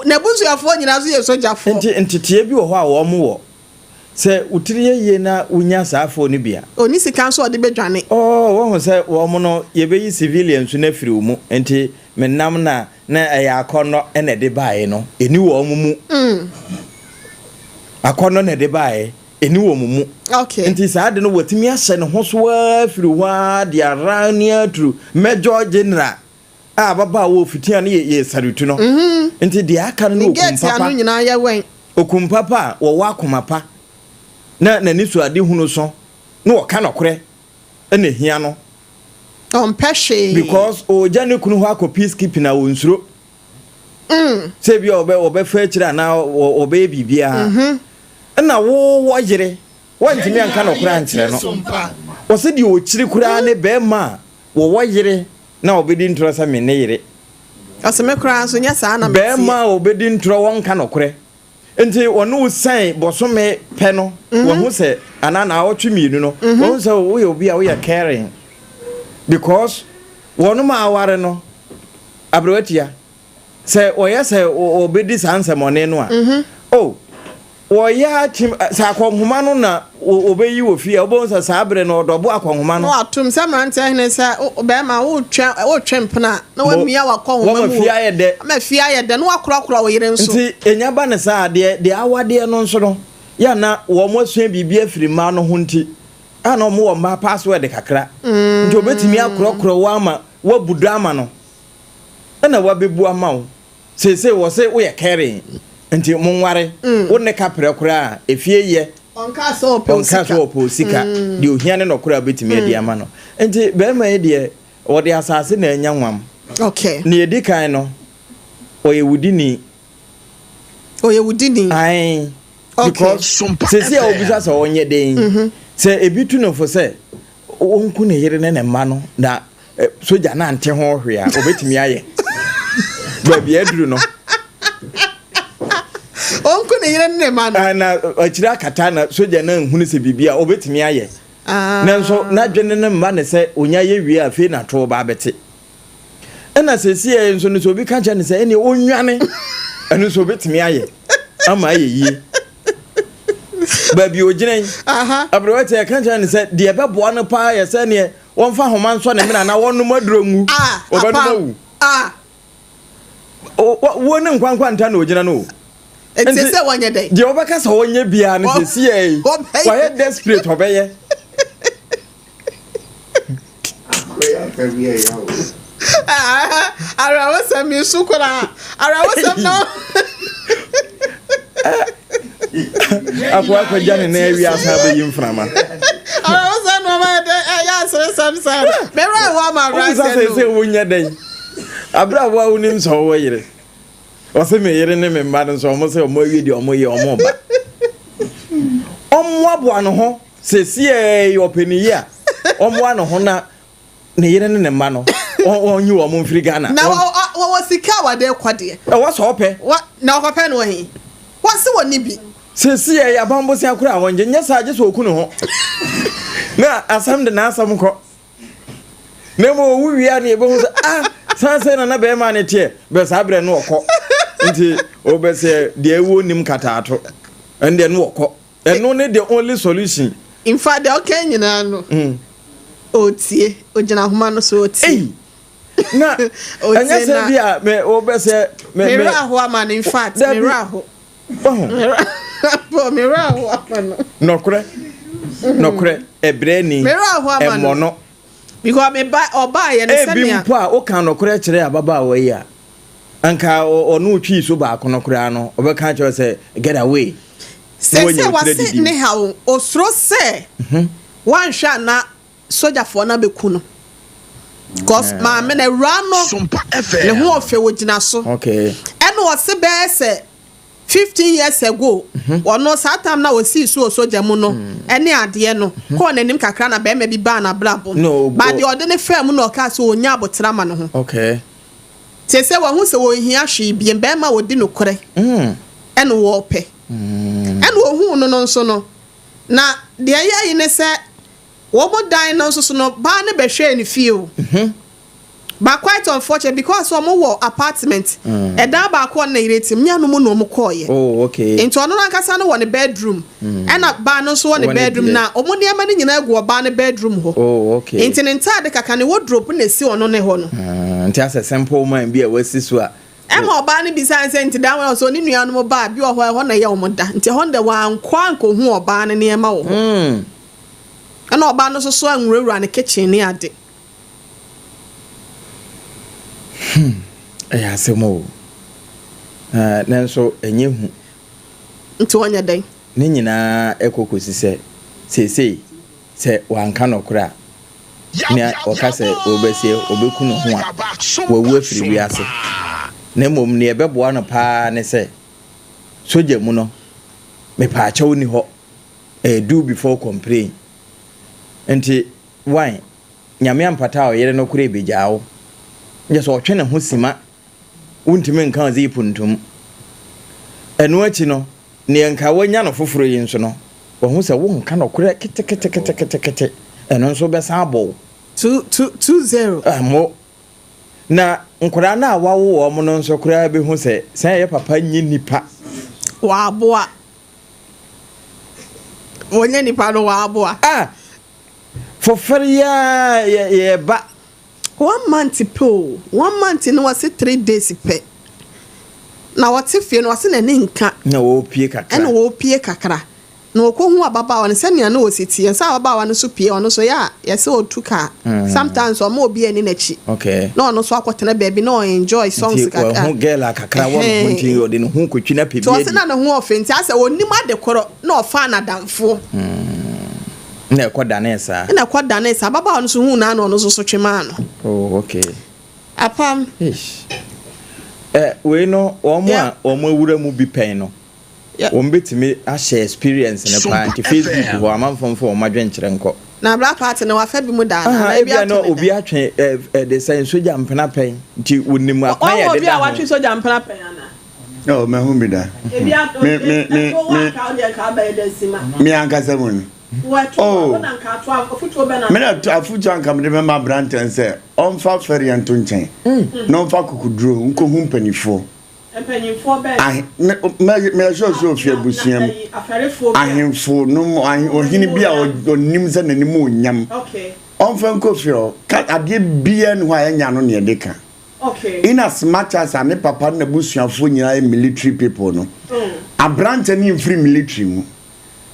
na busuya fo nyina so ye sojafo enti tie bi wo ho a wo mo wo se utiri ye na unya saafo ni bia oni sika so de bedwane wo ho se wo mo no ye be yi civilians na firi wo mu enti menam na ya akono ene de bae no eni wo mu akono ne de bae eni wo mu okay enti saade no watimi ahye ne ho so afiri wa de arania tru Major General baba wo fitia ne ye sarutu no enti de aka no okumpapa nyina ye wen okumpapa wo wakomapa na ni so ade hunu so na wo ka nokore ene hia no on peshe because o jane kunu ho akọ peacekeeping na wonsuro se bi obe fa kira na obe bibia na wo yire wantimi anka no kura nkire no wo se di o kiri kura ne be ma wo yire na obedi ntro sa me ne yire aseme kura so nya sa na me be ma obedi ntro won ka no kure enti wonu san bosome pe no wo hu se anana awotwemienu no wo hu se wo ye obi a wo ye caring because wonu ma aware no abrowatia se oye se obedi sanse mone no a wo ya tim sa akonhoma no na obeyi wo fie obo nsa sa abre no odobo akonhoma no atum se mrante hene se be ma wo twempna na wa mia wa konhoma mu wo fie ayede ma fie ayede no akora wo yire nso nti enya ba ne sa de awade no nso no ya na wo mo asua bibia firi ma no ho nti ana mo wo ma password kakra nti obetimi akora wa ama wa budu ama no na wa bebu ama wo se wo se wo ye caring nti monware wo ne kapre kora efie ye onka so oposika de ohia ne nokora betimi adi ama no nti be ma ye de wo de asase na anya nwam okay ne edi kan no oye wudini ai because se se obisa so onye den se ebitu no fo se onku ne yire ne ma no na soja na ante ho hwe a obetimi aye ba bia duru no onku ne yire ne ma no na akira kata na soja na nhunu se bibia obetimi aye nanso na dwene ne ma ne se onya ye wie afi na to ba bete ena se sie nso ne so bi ka cha ne se ene onwane eno so betimi aye ama aye yi ba bi oginen abrowate ya ka cha ne se de beboa no pa ye se ne won fa homa nso ne mina na wonu madrongu obanu wo ne nkwankwa nta na ogina no enti se wonye dey je obaka sa wonye bia ne se sie wa ye desperate obeye ara wasam yusukura ara wasam no Akwa kwa jane na wi asa be yimframa. I was no ma ya some. Me ra wa ma ra say wonya den. Abra wa unim so wo yire. O se me yire ne me mba no so mo se o mo wi di o mo ye o mo ba. Omo aboa no ho sesi e openiya. Omo ano ho na ne yire ne mma no. Onyi wo mo mfiri Ghana. Na wo sika wa de kwade. E wo so ope. What na wo pe no he. What se woni bi. Sesi e ya bambo se akura wonje nya saje so oku no ho. Na asam de na asam ko. Na mo wuwi a na ebe hu sanse na be ma ne tie be sabre no okọ. Nti obese de ewo nim kataato. Ende no okọ. Eno ne the only solution. In fact, the okay nyina no. Otie, ojina homa no so otie. Na anya se bia me obese me ra ho ama in fact me ra ho. Me ra ho ama no. Nokre ebreni me ra ho ama no. Emono because me ba oba ye ne se me a. Ebi mpo a o kan nokre kire ababa wa yi a. Anka onu twi so ba akonokre ano obeka kire se get away. Say wase ne ha osro se. Wan hwa na soja for na beku no. Cause ma me na rano SOMPA FM. Le ho ofe wogina so. Okay. Eno wose be se 15 years ago, ono satam na wasi so soja mu no, ene ade no. Ko nanim kakra na be ma bi ba na blabo. No. Ba de ode ne fam no ka so onya abotra ma no ho. Okay. Se wo hu se wo hia hwe bi be ma wodi no kore. Ene wo pe. Ene wo hu no no nso no. Na de ayi ne se wo mo dan no nso no ba ne be hwe ni fie. But quite unfortunate because some more apartment. And that back one rating, no more. Oh, okay. Into another casano one a bedroom. And a ban so on a bedroom now. Omonia money in a go ban a bedroom. Oh, okay. Into an entire can wardrobe in the sea on a honor. And just a simple mind be a West Swa. I'm all banning besides saying to down also in the animal bar, you are one a young until Honda one quanko who are banning near Mao. And all banners so swung run a kitchen near it. Ya semo nanso enye hu nti onya den ne nyina ekokosi se wanka nokora ne okase obesie obeku no ho a wawu afiri wiase na mom ne ebeboa no pa ne se soja mu no me pa achew ni ho do before complain enti why nyame ampata o yere no kura ebejaawo nje so otwe ne ho sima untime nkan ze puntum enu achi no ne nka wanya no foforo yi nso no wo hu se wo nka no kura kete enu nso be sa abo 220 mo na nkura na awawo wo mo no nso kura be hu se ye papa nyi nipa wa aboa wonya nipa no wa aboa fofaria ye ba 1 month po 1 month no was 3 days pe na what if you no was na nka na wo pie kakra na wo pie kakra na okohu ababa won se nea na ositi en sa ababa won so pie ono so ya se otuka sometimes o ma obi ani na chi okay na ono so akotena baby na enjoy songs kakra ho girl kakra won hunti odi no hu kwatwina pebie so se na no hu ofenti ase onim ade koro na ofa na damfo na ekoda na esa ababa won so hu na ono so twema no oh okay apam ish we no omo awura mu bi pen no betimi a share experience na pa anti Facebook ho amanfomfo o madwenkyere nko na black party na wafa bi mu da na bia no obi atwe the sense soja mpena pen nti wonim akwan ya de obi a watwe soja mpena pen ana no me hu bi da me ankasa mun me na afutu anka me de me ma branten se onfa feri anto nchen no fa kokuduro nko hu mpanifo empanyimfo be me so fie busiam ahemfo no ohini bia onim ze nanim onyam okay onfa nko fie ka ade bia no ha nya no ne deka okay in as much as ane papa na busuafo nyina military people no abrante ni free military mu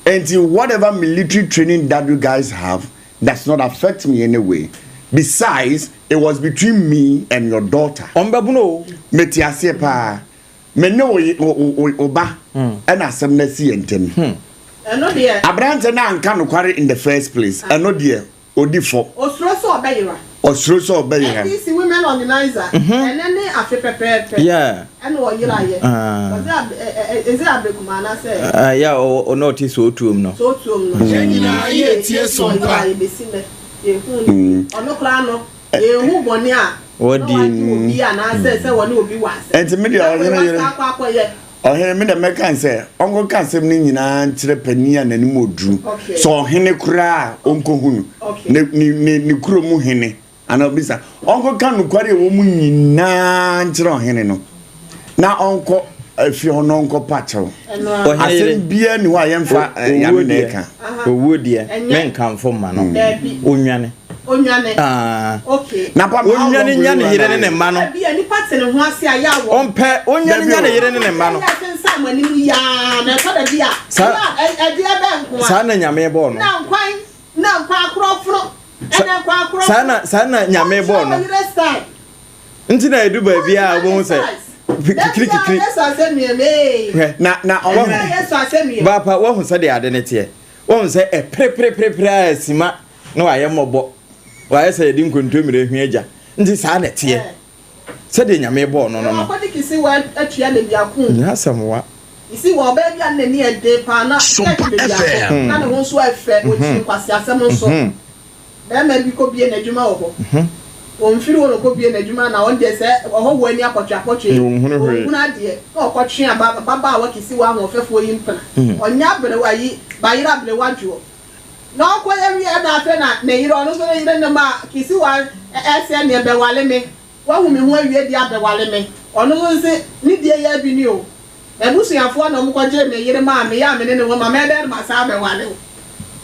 until whatever military training that you guys have does not affect me anyway. Besides, it was between me and your daughter. Ombabuno metiase pa me no oba and asem na si entem eno de abrante na anka no kware in the first place eno de odifo osuro so obeyira These women organizer and then afi prepare yeah and oyira ye is it abekumana say yeah o notice so tuom no nyina ye tie sompa ono kra no ehu boni a what obi ana say woni obi wa say and me ohene me da meka say onko kasem ni nyina nkire pani anani odru so ohene kura onko hunu ni kuro mu hene ana bisa onko kan kware wo mu nyina nkire ohene no na onko afi hono onko pacho asem bia ni wa yemfa ya meka owo die men kan fo ma no onwane okay na pa onwane nyane yire ne ma no bia ni pate ne ho ase aya wo ompe onwane nyane yire ne ma no ya na so da bia e dia be nko sa na nyame bo no na nkwan akrofro ene nkwan akrofro sa na nyame bo no nti na edu ba bia wo se kikiri na bapa wo hu se de ade ne tie wo hu se e pre asima na wa ye mobo wa ye se di nkontomire hwiaja nti sa na tie se de nyame bo no akodi kisi wa atua le biakun nya samwa isi wo ba bia na ni ede pa na na ne ho so afa o chi kwase asem nso be ma bi ko bie na djuma wo o mfiri wo ko bie na djuma na on de se ho wo ani akotwa o huna de o kotwe baba wa kisi wa ho fefo yi mpana onya bere wa yi bayira bere wa juo na ko ye wi na afa na yire ono so yire na ma kisi wa ese ne be wale me wa hu me ho awie di abewale me ono so se ni die ya bi ni o ebusuafo na omukwaje me yire ma me ya me ne wo ma me der ma sa abewale o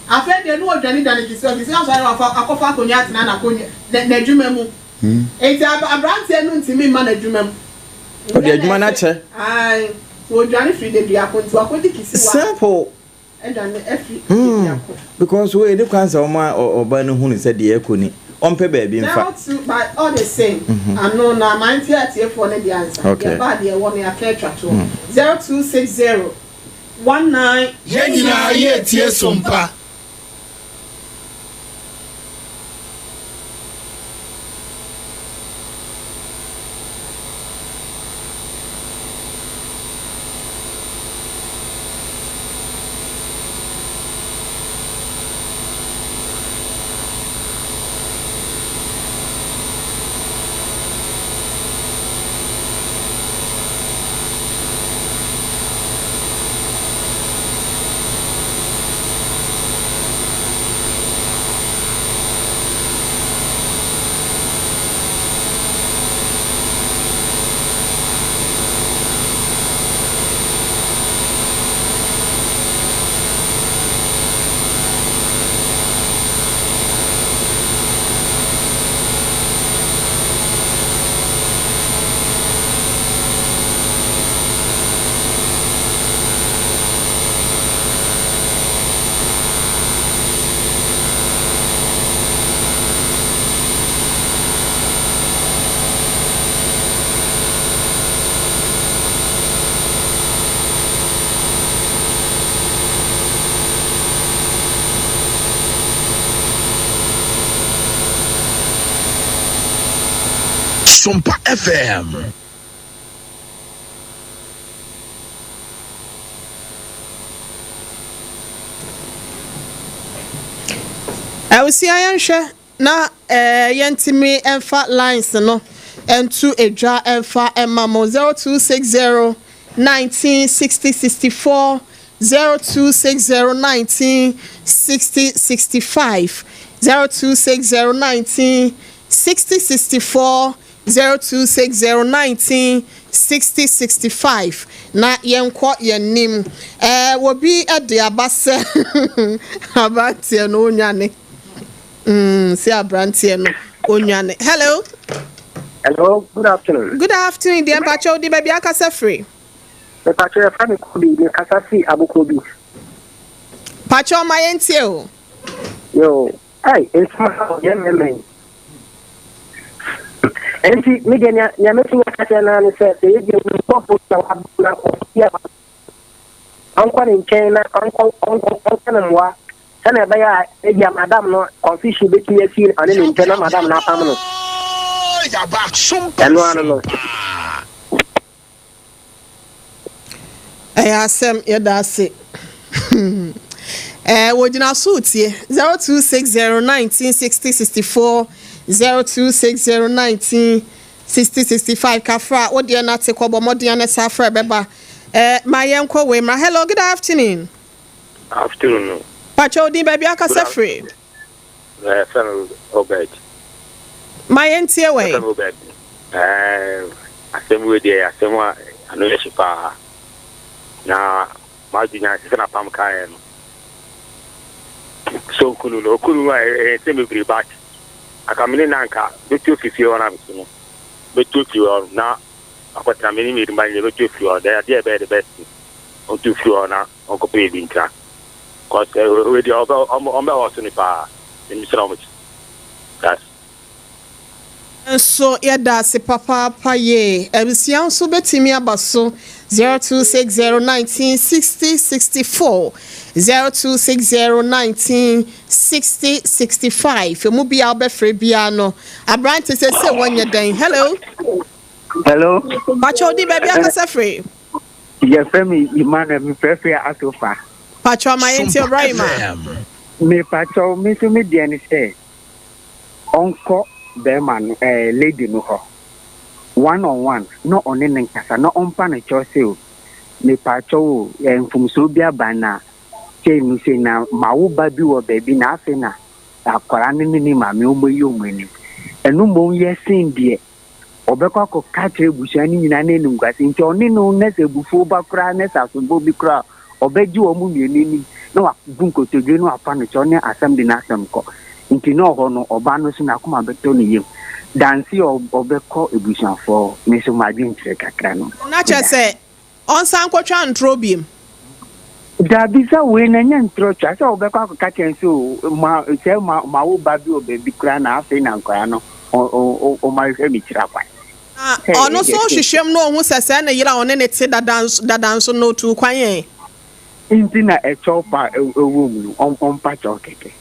afa de no odwane kisi aso ya akofa akonya atena na akonya na djuma mu enti abrante no ntimi ma na djuma mu o de djuma na che ai so odwane free de bia kontu akodi kisi wa simple edwane efi bia ko because we dey kwanza oba no hunu se de ekoni ompe baby mfa by all the same and no na my tie for the answer okay ba de won ya catch to 0260 19 nyina ye tie sompa SOMPA FM. I will see I na yentimi enfa lines no entu edwa enfa emamo 0260 1960 64 0260 1960 65 0260 1960 64 0260 19 60 65 na yenkwa yenim wobi ade abase abatie no onyane si abrantie no onyane. Hello, good afternoon. Good afternoon, dear Pacho di baby akasa free. The Pacho from Kobi the Kasasi Abukobi. Pacho my entie o. Yo, hey, it's my young man. enti media nya metu akata na ne se ye di ko na wa ya anko ne nchen na anko na mwa sana ba ya e dia madam no confusion be ti yesi ane ne nchen na madam na pam no ya ba SOMPA no asem ya da se wojina sutie 0260196064 0260196065 kafra wodi na te ko bomodi na safra beba my yanko we ma hello good afternoon pacho di baby akasa free Fellow Obed. my entie we Obed. Asem we dey asem wa anu ye shipa na ma dunya se na pam kai no so kunu wa se me bri back akamini nanka betu fifi ona bisu betu fi na akwata mini mi mba nye betu fi o dey be the best on tu fi ona on ko pe binka cause we dey on be was ni pa ni sra mo that's so yada se papa ye ebisian so betimi abaso 0260196064 0260196065 emu bia obefre bia no abrante se wonye den hello pacho di baby akasa free ye femi imane mi prefer asofa pacho my enti obraima me pacho me so me dia ni say onko be man lady no ho one on one no oni nkasa no ompa na chose o me pacho mfumso bia bana che mi se na mawo ba bi wo baby na afi na akwara ni ma me omoyi omani enu mo ye sin die obekwa ko katre bushia ni nyina na enum kwase nti oni no na se bufu ba kra na sa so bo bi kra obeji o mu mienini na wa bunkotodwe no afa no chone asem di na asem ko nti no ho no oba no so na kuma beto ni yem dansi obekọ ebusuafo me so madwe ntire kakra no na chese on san kwotwa ntrobiem da bisa we na nya ntro twa so obekọ akaka kenso ma wo ba bi obebi kra na afi na nkwa no o ma hwe mi kira kwa ono so hwehwem no ohun sese na yira one ne te dadanso no tu kwan nti na echopa ewo mu on pa chokeke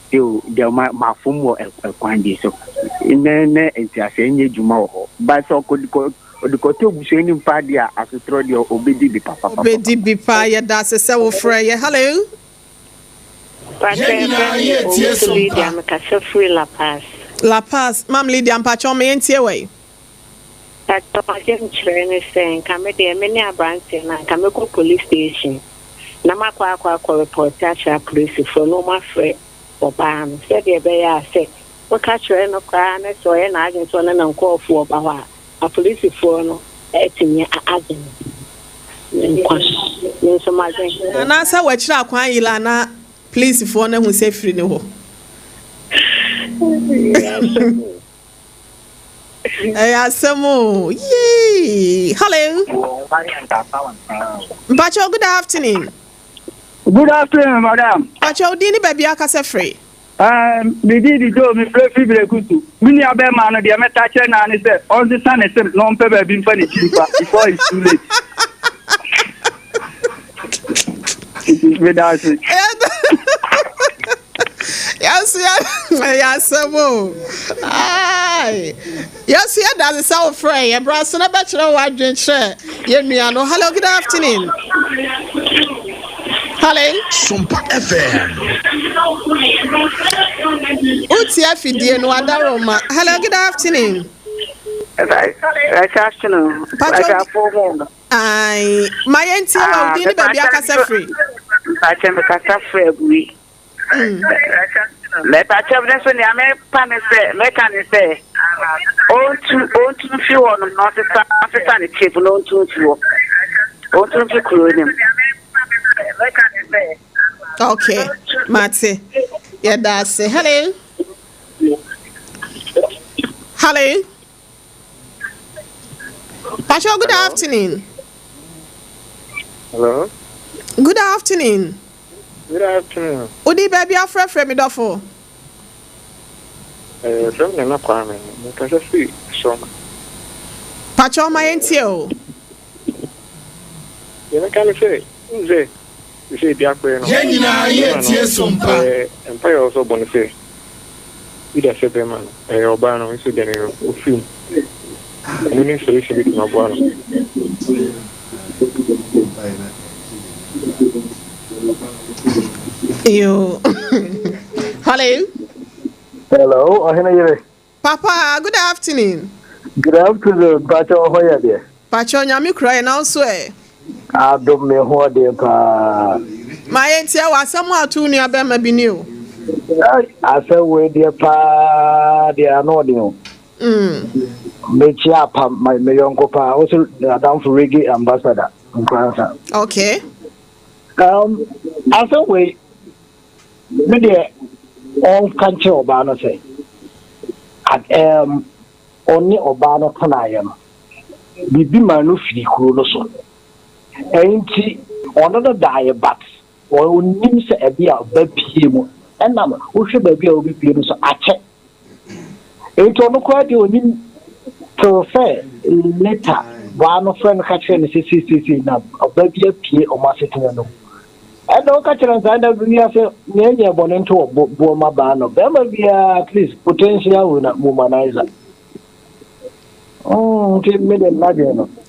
de ma fumo ekwandi so ne enti ase nye juma ho ba so kodikoto buso ni mpade a asotro de obedi bi papa obedi bi pa ya da sese wo frɛ ye hello La Paz mam Lydia mpacho me entie we Tato chere ne sen kame de me ni abrante na kame ko police station na makwa report acha police for no ma frɛ oba no se de be ya se wo ka chere no kwa na so ye na agin so na nko ofu oba ho a police for no etimi agin nkwa ne so ma agin na sa wa kira kwan yila na police for na hu se free ne ho Asemo. Yay. Hello. Pacho, good afternoon. Good afternoon, madam. Pacho, dini baby akase free. Me did do me play fibre kutu. Mini abe man de me touch na ni say on the sun is no on pebe bin fani chipa before it's too late. Me that's it. Yes, Ay. Yes, that's the sound fray. Your brother, na bachelor, what drink share. Hello, good afternoon. Hello. SOMPA FM. Utia fidie no adaroma. Hello, good afternoon. Good afternoon. Ay, my auntie, well, didn't baby akasa free. Pacho me kasa free we. Me pacho so ni ame pan say me kan say on to fi won no se sa ni chief no on to fi kuro ni me kan say okay mate yeah that's it hello Pacho, good afternoon. Hello. Good afternoon. Good afternoon. Udi baby afre me dofo. From na kwa me. Me ka say soma. Pacho my entio. You can say, you say, the aquarium. Sompa. Empire also boniface. With a separate man, a urbano, is a general film. Winning solution with my brother. You. Hello. Hello, I hear you. Papa, good afternoon. Good afternoon, Pacho. How are you? Pacho, nyami cry now, swear. I don't know what they are. My entio was somewhat too near Bema be new. I said, where they are not new. Make up my uncle Pa, also down for reggae ambassador in France. Okay. I said, wait, maybe all country Obama say. Only Obama Panayam. Bibi Manu Fikruloson. Ain't he another diabat or names a beer of baby? And now, who should be able to be so I check. Ain't on the quite you need to say later. One of friend catching CCC now, a baby appear or my sitting. I don't catch an answer. We have a near born into a Boma Bano. There may be at least potential womanizer. Oh,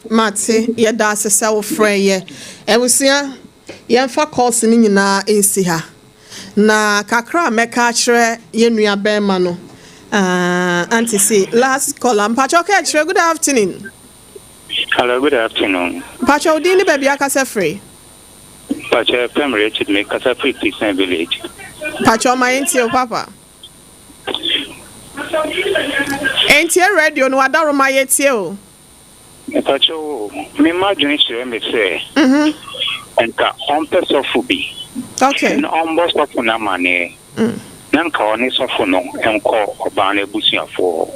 Mate, ye that's a self frey. And we see ya for course in na AC ha. Na kakra mekachre ye nua bema no. Auntie say last column. Pacho Ketchre, good afternoon. Hello, good afternoon. Pacho Dini baby akase free. Pacho primary to make Casa Free Christian Village. Pacho my auntie papa. Auntie radio no adaro my auntie. Pacho, me imagine me say. And ka on pesofubi. Okay. And on boss of na money. Nanka on is of no and call Obana Busia for.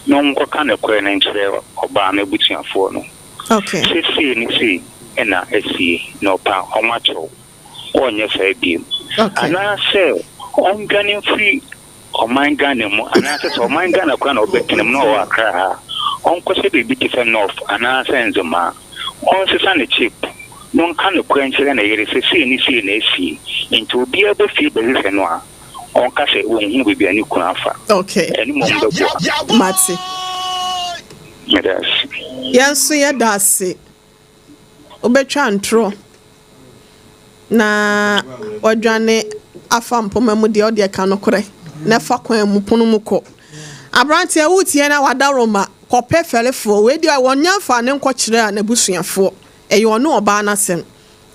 No more kind of queen and trail Obana Busia for no. Okay. See, and I see no power or macho on your fair game. And I say, I'm gunning free or mine gunning, and I said, oh, mine gun, I can't bet him no cry. Uncle said, be different off, and I send the man. Also, son, a chip. No kind of quench and a see, into be able to feel the and one. Uncle said, when he will be a new craft. Okay. Any moment, Matsi. Yes, yeah, that's it. Obetwa ntro na odwane afam pomamu de ode ka nokore na fa kwan mu pono mu ko abrante awutie na wadaroma kope felefo we dia wonyanfa ne nkokire na busuafo eye ono oba na sem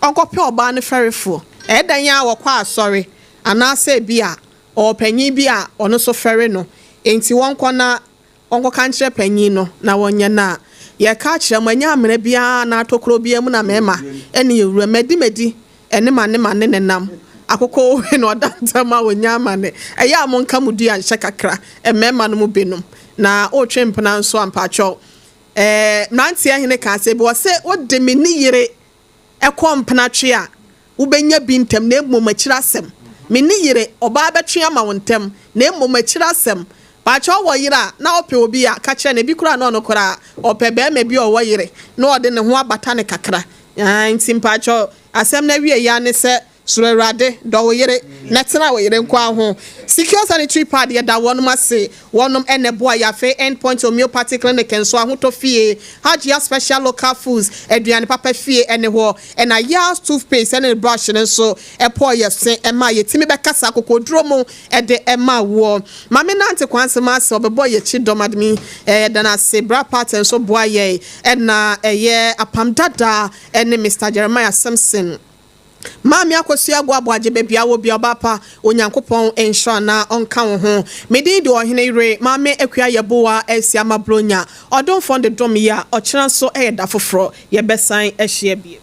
onkope oba ne ferefo edan ya wokwa asori anase bia opanyi bia ono so fere no enti wonko na onko kanche panyi no na wonya na ye ka kire manya amene bia na atokro bia mu na mema ene yewura medi ene mane nenam akoko we no dantama wonya amane eya amonka mudu ya hye kakra mema no mu benum na o twempena nso ampacho nanti ahene ka se bi wo se wo de meni yire ekompena twe a wo benya bintem na emomachira asem meni yire oba betwe ama wontem na emomachira asem Pacho wo yira na ope obi a ka kire na bi kura na ono kura ope be ma bi o wo yire na ode ne ho abata ne kakra nti pacho asem na wie ya ne se surerade do wo yire netena wo yire nkwa ho secure sanitary pad ye da wonum ase wonum enebo ya fe endpoint homeopathic clinic enso ahoto fie Hajia special local foods aduane papa fie ene ho ena ya toothpaste ene brush nso epo ye se ema ye timi be kasa kokodro mu ede ema wo mame nante kwanse ma se obebo ye chi domadmi dana se bra part enso boa ye ena ye apam dada ene Mr. Jeremiah Simpson Mami akosi agwabwaje bebia wo bia bapa onyankopon ensure na onka wo ho medi de ohene ire mami akua yeboa asi amabronya odon fond dom ya ochran so eyeda foforo ye besan ehye bie